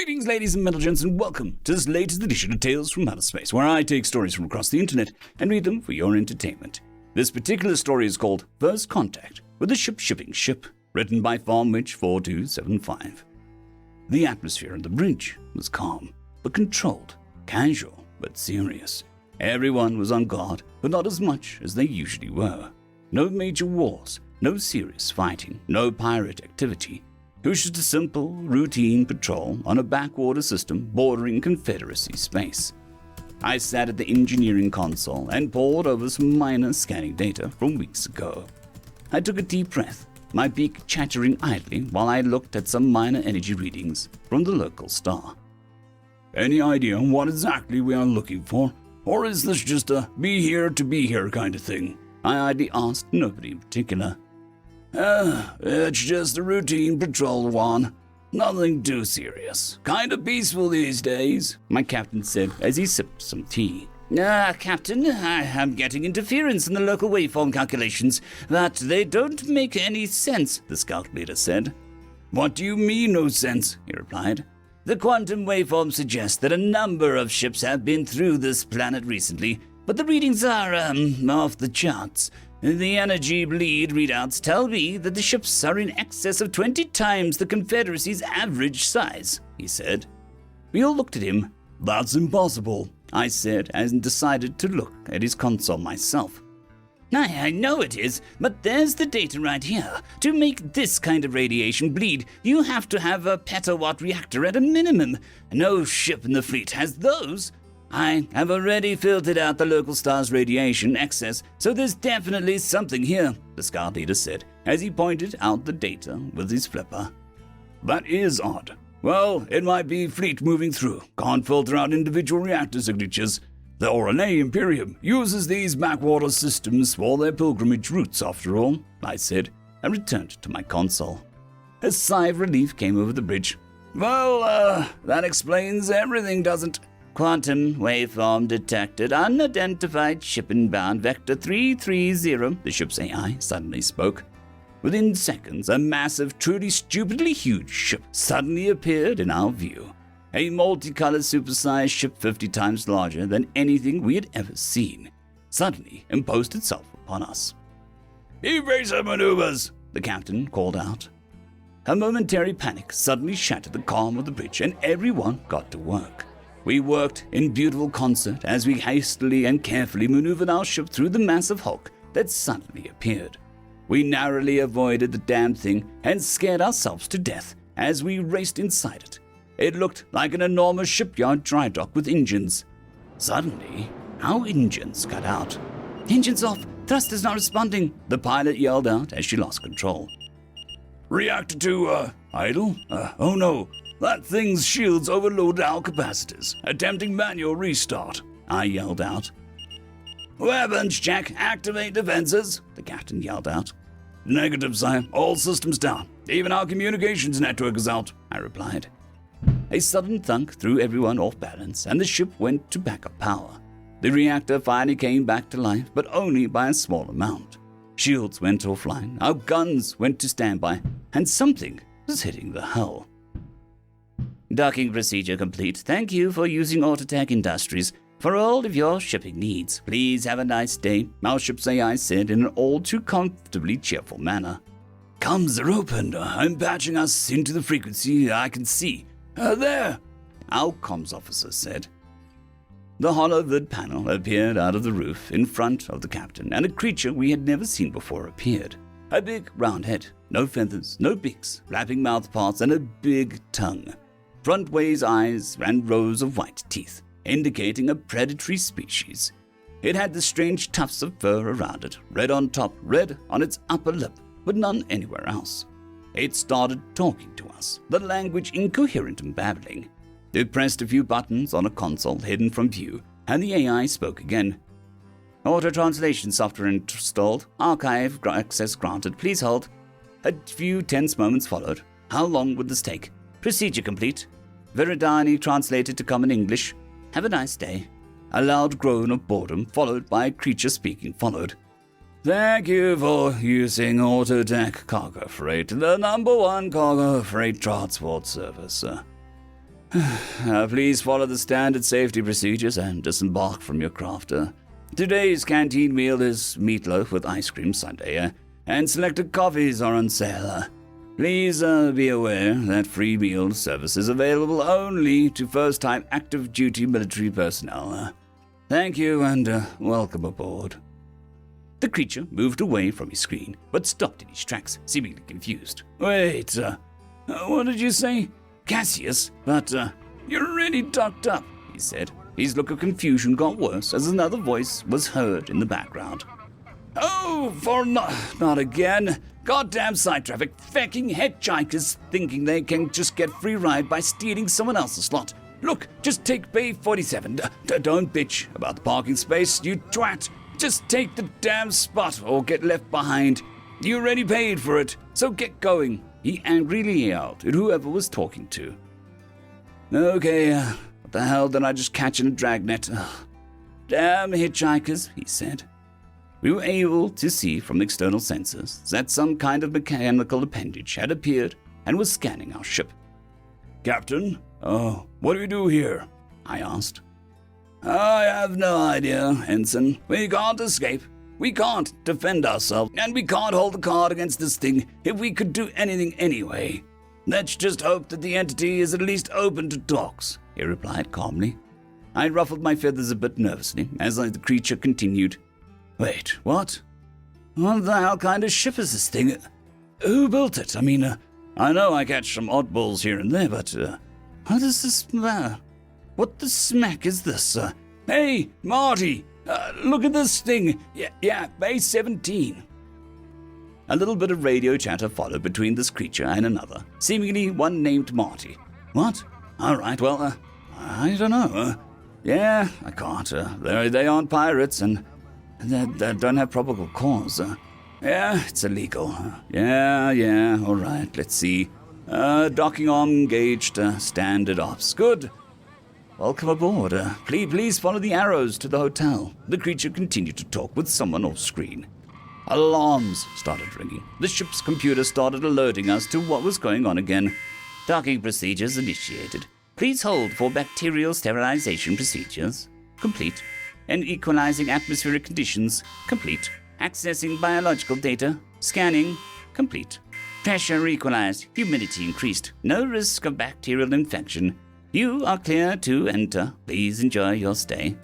Greetings, ladies and metal-gents, and welcome to this latest edition of Tales from Outer Space, where I take stories from across the internet and read them for your entertainment. This particular story is called First Contact with a Shipping Ship, written by FarmWitch4275. The atmosphere on the bridge was calm, but controlled, casual, but serious. Everyone was on guard, but not as much as they usually were. No major wars, no serious fighting, no pirate activity. It was just a simple, routine patrol on a backwater system bordering Confederacy space. I sat at the engineering console and pored over some minor scanning data from weeks ago. I took a deep breath, my beak chattering idly while I looked at some minor energy readings from the local star. Any idea what exactly we are looking for? Or is this just a be here to be here kind of thing? I idly asked nobody in particular. It's just a routine patrol one. Nothing too serious. Kinda peaceful these days, my captain said as he sipped some tea. Captain, I am getting interference in the local waveform calculations, but they don't make any sense, the scout leader said. What do you mean, no sense? He replied. The quantum waveform suggests that a number of ships have been through this planet recently, but the readings are, off the charts. The energy bleed readouts tell me that the ships are in excess of 20 times the Confederacy's average size, he said. We all looked at him. That's impossible, I said, and decided to look at his console myself. I know it is, but there's the data right here. To make this kind of radiation bleed, you have to have a petawatt reactor at a minimum. No ship in the fleet has those. I have already filtered out the local star's radiation excess, so there's definitely something here, the scout leader said, as he pointed out the data with his flipper. That is odd. Well, it might be fleet moving through. Can't filter out individual reactor signatures. The Orane Imperium uses these backwater systems for their pilgrimage routes, after all, I said, and returned to my console. A sigh of relief came over the bridge. Well, that explains everything, doesn't it? Quantum waveform detected. Unidentified ship inbound. Vector 330, the ship's AI suddenly spoke. Within seconds, a massive, truly stupidly huge ship suddenly appeared in our view. A multicolored supersized ship 50 times larger than anything we had ever seen, suddenly imposed itself upon us. "Evasive maneuvers," the captain called out. A momentary panic suddenly shattered the calm of the bridge, and everyone got to work. We worked in beautiful concert as we hastily and carefully maneuvered our ship through the massive hulk that suddenly appeared. We narrowly avoided the damn thing and scared ourselves to death as we raced inside it. It looked like an enormous shipyard dry dock with engines. Suddenly, our engines cut out. "Engines off! Thrusters not responding!" the pilot yelled out as she lost control. "Reactor 2, idle? Oh no! That thing's shields overloaded our capacitors. Attempting manual restart," I yelled out. "Weapons check, activate defenses," the captain yelled out. "Negative, sire. All systems down. Even our communications network is out," I replied. A sudden thunk threw everyone off balance, and the ship went to backup power. The reactor finally came back to life, but only by a small amount. Shields went offline, our guns went to standby, and something was hitting the hull. "Docking procedure complete. Thank you for using Autotech Industries for all of your shipping needs. Please have a nice day," our ship's AI said in an all-too-comfortably cheerful manner. "Comms are open. I'm patching us into the frequency I can see. There," our comms officer said. The hollow vid panel appeared out of the roof in front of the captain, and a creature we had never seen before appeared. A big round head, no feathers, no beaks, flapping mouthparts, and a big tongue. Frontways eyes and rows of white teeth, indicating a predatory species. It had the strange tufts of fur around it, red on top, red on its upper lip, but none anywhere else. It started talking to us, the language incoherent and babbling. It pressed a few buttons on a console hidden from view, and the AI spoke again. "Auto-translation software installed. Archive access granted. Please hold." A few tense moments followed. How long would this take? "Procedure complete. Veridani translated to common English. Have a nice day." A loud groan of boredom, followed by a creature speaking, followed. "Thank you for using Autotech Cargo Freight, the #1 cargo freight transport service. Please follow the standard safety procedures and disembark from your crafter. Today's canteen meal is meatloaf with ice cream sundae, and selected coffees are on sale. Please be aware that free meal service is available only to first-time active duty military personnel. Thank you and welcome aboard. The creature moved away from his screen, but stopped in his tracks, seemingly confused. Wait, what did you say? Cassius? But you're really ducked up, he said. His look of confusion got worse as another voice was heard in the background. Oh, not again. Goddamn side traffic, fecking hitchhikers thinking they can just get free ride by stealing someone else's slot. Look, just take Bay 47. Don't bitch about the parking space, you twat. Just take the damn spot or get left behind. You already paid for it, so get going. He angrily yelled at whoever was talking to. Okay, what the hell did I just catch in a dragnet? Damn hitchhikers, he said. We were able to see from external sensors that some kind of mechanical appendage had appeared and was scanning our ship. Captain, what do we do here? I asked. I have no idea, Ensign. We can't escape. We can't defend ourselves, and we can't hold the card against this thing if we could do anything anyway. Let's just hope that the entity is at least open to talks, he replied calmly. I ruffled my feathers a bit nervously as the creature continued. Wait, what? What the hell kind of ship is this thing? Who built it? I mean, I know I catch some oddballs here and there, but how does this matter? What the smack is this? Hey, Marty! Look at this thing. Yeah, Bay 17. A little bit of radio chatter followed between this creature and another, seemingly one named Marty. What? All right, well, I don't know. Yeah, I can't. They aren't pirates, and they don't have probable cause. Yeah, it's illegal. Yeah, all right, let's see. Docking arm engaged, standard ops. Good. Welcome aboard. Please follow the arrows to the hotel. The creature continued to talk with someone off screen. Alarms started ringing. The ship's computer started alerting us to what was going on again. Docking procedures initiated. Please hold for bacterial sterilization procedures. Complete. And equalizing atmospheric conditions. Complete. Accessing biological data. Scanning. Complete. Pressure equalized. Humidity increased. No risk of bacterial infection. You are clear to enter. Please enjoy your stay.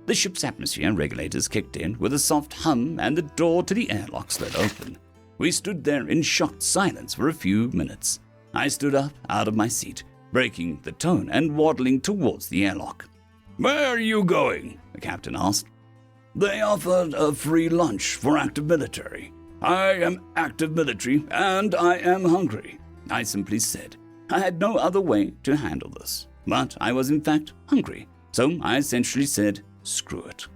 The ship's atmosphere regulators kicked in with a soft hum and the door to the airlock slid open. We stood there in shocked silence for a few minutes. I stood up out of my seat, breaking the tone and waddling towards the airlock. Where are you going? The captain asked. They offered a free lunch for active military. I am active military and I am hungry, I simply said. I had no other way to handle this, but I was in fact hungry, so I essentially said, screw it.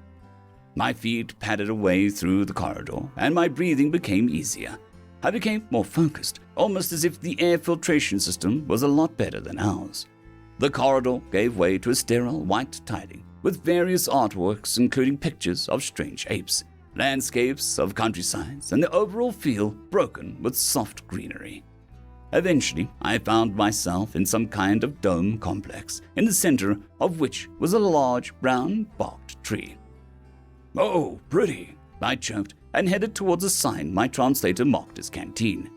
My feet padded away through the corridor, and my breathing became easier. I became more focused, almost as if the air filtration system was a lot better than ours. The corridor gave way to a sterile white tiling, with various artworks including pictures of strange apes, landscapes of countrysides, and the overall feel broken with soft greenery. Eventually, I found myself in some kind of dome complex, in the center of which was a large brown barked tree. Oh, pretty, I chirped and headed towards a sign my translator marked as canteen.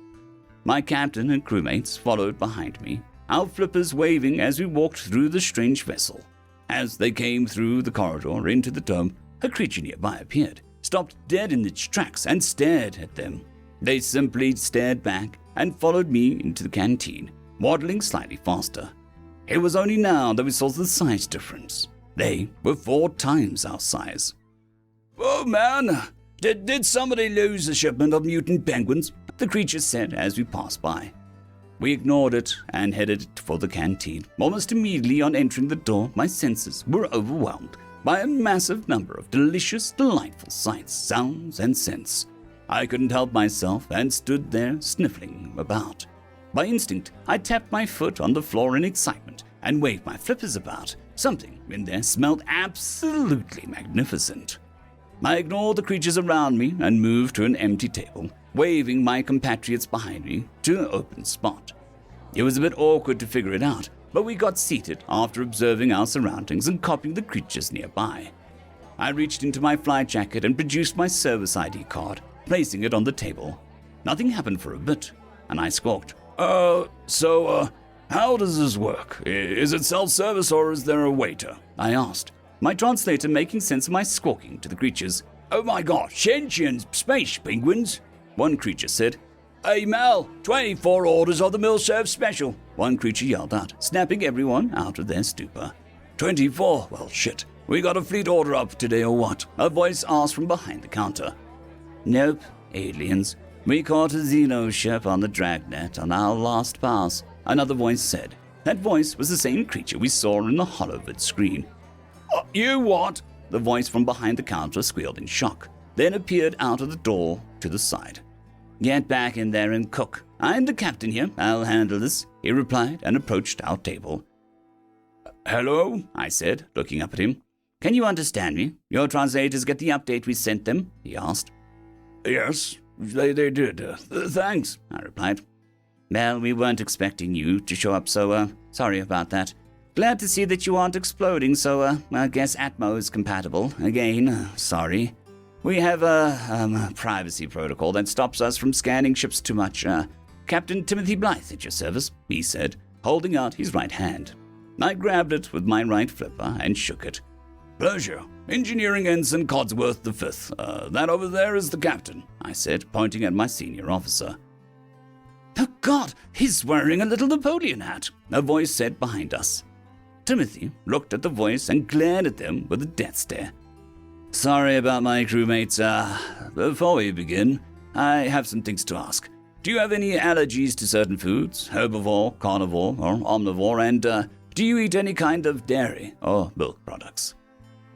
My captain and crewmates followed behind me, our flippers waving as we walked through the strange vessel. As they came through the corridor into the dome, a creature nearby appeared, stopped dead in its tracks and stared at them. They simply stared back and followed me into the canteen, waddling slightly faster. It was only now that we saw the size difference. They were 4 times our size. Oh man, did somebody lose a shipment of mutant penguins? The creature said as we passed by. We ignored it and headed for the canteen. Almost immediately on entering the door, my senses were overwhelmed by a massive number of delicious, delightful sights, sounds, and scents. I couldn't help myself and stood there sniffling about. By instinct, I tapped my foot on the floor in excitement and waved my flippers about. Something in there smelled absolutely magnificent. I ignored the creatures around me and moved to an empty table, waving my compatriots behind me to an open spot. It was a bit awkward to figure it out, but we got seated after observing our surroundings and copying the creatures nearby. I reached into my flight jacket and produced my service ID card, placing it on the table. Nothing happened for a bit, and I squawked, how does this work? Is it self-service or is there a waiter? I asked, my translator making sense of my squawking to the creatures. Oh my god, sentient space penguins, one creature said. Hey Mel, 24 orders of the meal serve special, one creature yelled out, snapping everyone out of their stupor. 24? Well shit, we got a fleet order up today or what? A voice asked from behind the counter. Nope, aliens. We caught a Xeno ship on the Dragnet on our last pass, another voice said. That voice was the same creature we saw in the hollow of its screen. You what? The voice from behind the counter squealed in shock, then appeared out of the door to the side. Get back in there and cook. I'm the captain here. I'll handle this, he replied and approached our table. Hello, I said, looking up at him. Can you understand me? Your translators get the update we sent them, he asked. Yes, they did. Thanks, I replied. Well, we weren't expecting you to show up, so sorry about that. Glad to see that you aren't exploding, so I guess Atmo is compatible. Again, sorry. We have a privacy protocol that stops us from scanning ships too much. Captain Timothy Blythe at your service, he said, holding out his right hand. I grabbed it with my right flipper and shook it. Pleasure. Engineering Ensign Codsworth V. That over there is the captain, I said, pointing at my senior officer. Oh God, he's wearing a little Napoleon hat, a voice said behind us. Timothy looked at the voice and glared at them with a death stare. Sorry about my crewmates. Before we begin, I have some things to ask. Do you have any allergies to certain foods? Herbivore, carnivore, or omnivore? And do you eat any kind of dairy or milk products?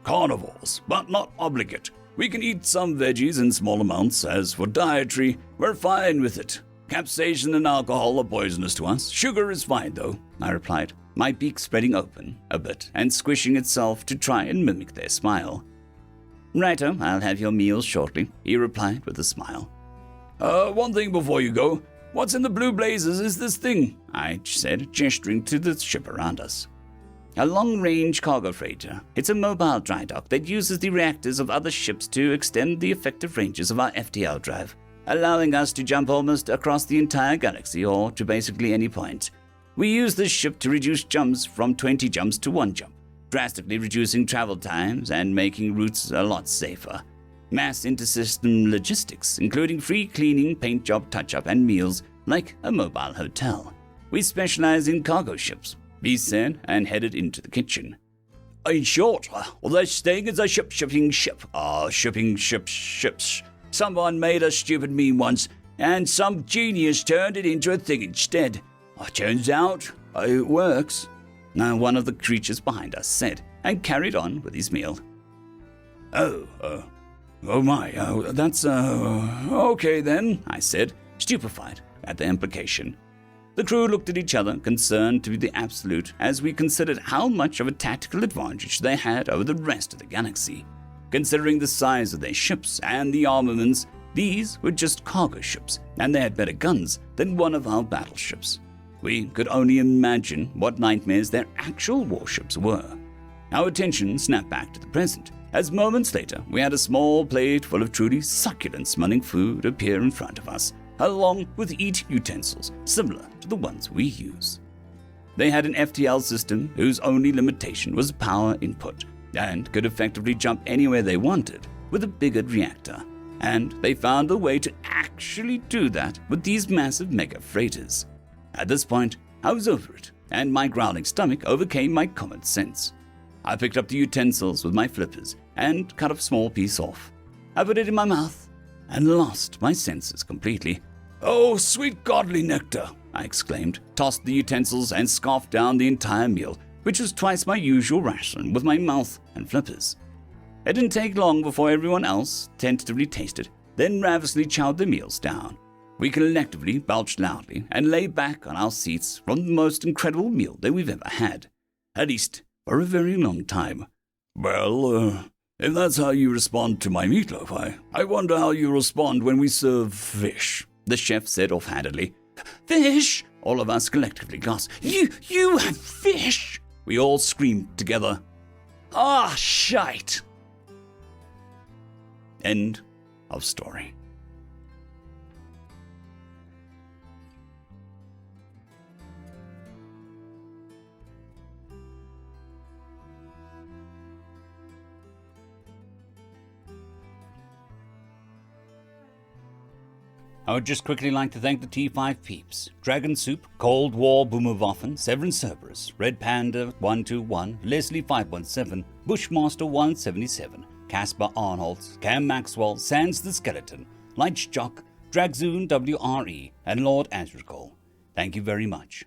Carnivores, but not obligate. We can eat some veggies in small amounts. As for dietary, we're fine with it. Capsaicin and alcohol are poisonous to us. Sugar is fine, though, I replied, my beak spreading open a bit and squishing itself to try and mimic their smile. Righto, I'll have your meals shortly, he replied with a smile. One thing before you go. What's in the blue blazes is this thing, I said, gesturing to the ship around us. A long-range cargo freighter. It's a mobile dry dock that uses the reactors of other ships to extend the effective ranges of our FTL drive, allowing us to jump almost across the entire galaxy or to basically any point. We use this ship to reduce jumps from 20 jumps to 1 jump, drastically reducing travel times and making routes a lot safer. Mass intersystem logistics, including free cleaning, paint job touch-up, and meals, like a mobile hotel. We specialize in cargo ships, he said, and headed into the kitchen. In short, this thing is a shipping ship. Shipping ships. Someone made a stupid meme once, and some genius turned it into a thing instead. Turns out, it works. Now one of the creatures behind us said, and carried on with his meal. Oh my, that's, okay then, I said, stupefied at the implication. The crew looked at each other, concerned to be the absolute, as we considered how much of a tactical advantage they had over the rest of the galaxy. Considering the size of their ships and the armaments, these were just cargo ships, and they had better guns than one of our battleships. We could only imagine what nightmares their actual warships were. Our attention snapped back to the present, as moments later we had a small plate full of truly succulent-smelling food appear in front of us, along with eating utensils similar to the ones we use. They had an FTL system whose only limitation was power input, and could effectively jump anywhere they wanted with a bigger reactor, and they found a way to actually do that with these massive mega freighters. At this point, I was over it, and my growling stomach overcame my common sense. I picked up the utensils with my flippers and cut a small piece off. I put it in my mouth and lost my senses completely. Oh, sweet godly nectar, I exclaimed, tossed the utensils and scarfed down the entire meal, which was twice my usual ration with my mouth and flippers. It didn't take long before everyone else tentatively tasted, then ravenously chowed their meals down. We collectively belched loudly and lay back on our seats from the most incredible meal that we've ever had, at least for a very long time. Well, if that's how you respond to my meatloaf, I wonder how you respond when we serve fish, the chef said offhandedly. Fish? All of us collectively gasped. You have fish! We all screamed together. Ah, shite! End of story. I would just quickly like to thank the T5 peeps. Dragon Soup, Cold War Boomerwaffen, Severin Cerberus, Red Panda 121, Leslie 517, Bushmaster 177, Caspar Arnholtz, Cam Maxwell, Sans the Skeleton, Lightjock, Dragzoon WRE, and Lord Azrakal. Thank you very much.